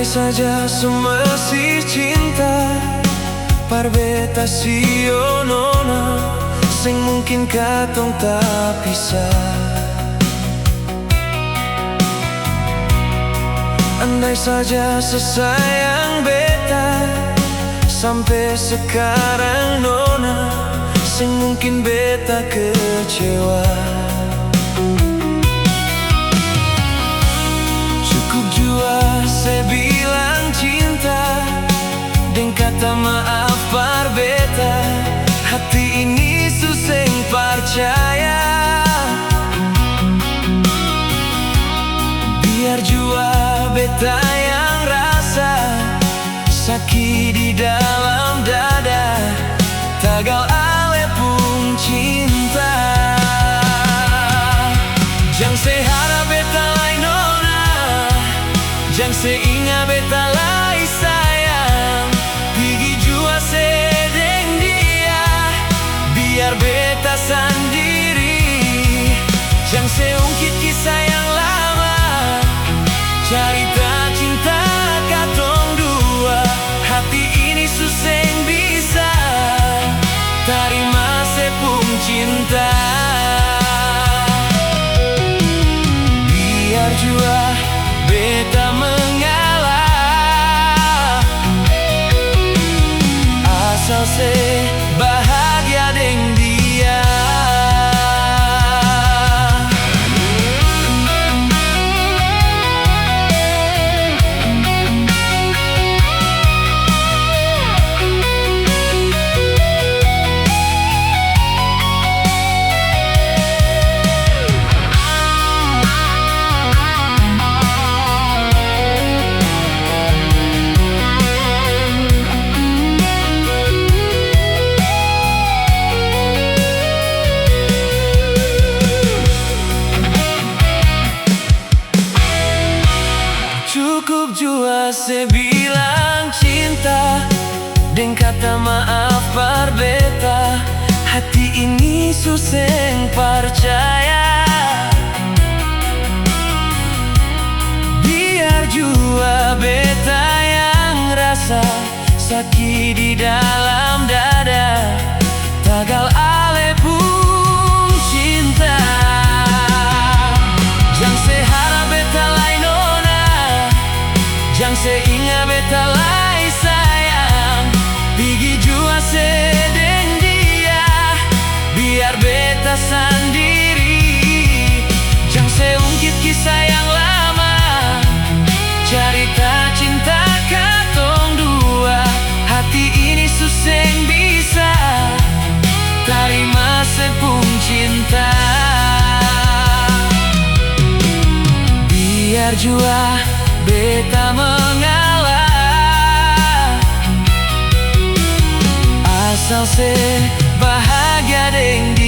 Andai saja semesih cinta parbeta sio nona sing mungkin katong tak pisah. Andai saja sesayang beta sampai sekarang nona sing mungkin beta kecewa. Cukup jua saya bilang cinta dan kata maaf parbeta, hati ini suseng percaya. Biar jua beta yang rasa sakit di dalam dada, tagal ale pun cinta. Jang se harap beta lai nona, jang se ingat beta lai sayang, pigi jua se deng dia, biar beta sendiri. Jang se ungkit kisah yang lama, cerita cinta katong dua, hati ini suseng bisa terima sepung cinta. Biar jua beta mengalah, asal se bahagia deng dia. Cukup jua se bilang cinta dan kata maaf parbeta, hati ini suseng percaya. Biar jua beta yang rasa sakit di dalam dada, tagal ale pun cinta. Jang se harap beta lai nona, jang se ingat beta lai sayang, pigi jua se deng dia, biar beta sendiri. Jang se ungkit kisah yang lama, cerita cinta katong dua, hati ini suseng bisa terima sepung cinta. Biar jua beta mengalah, asal se bahagia deng dia.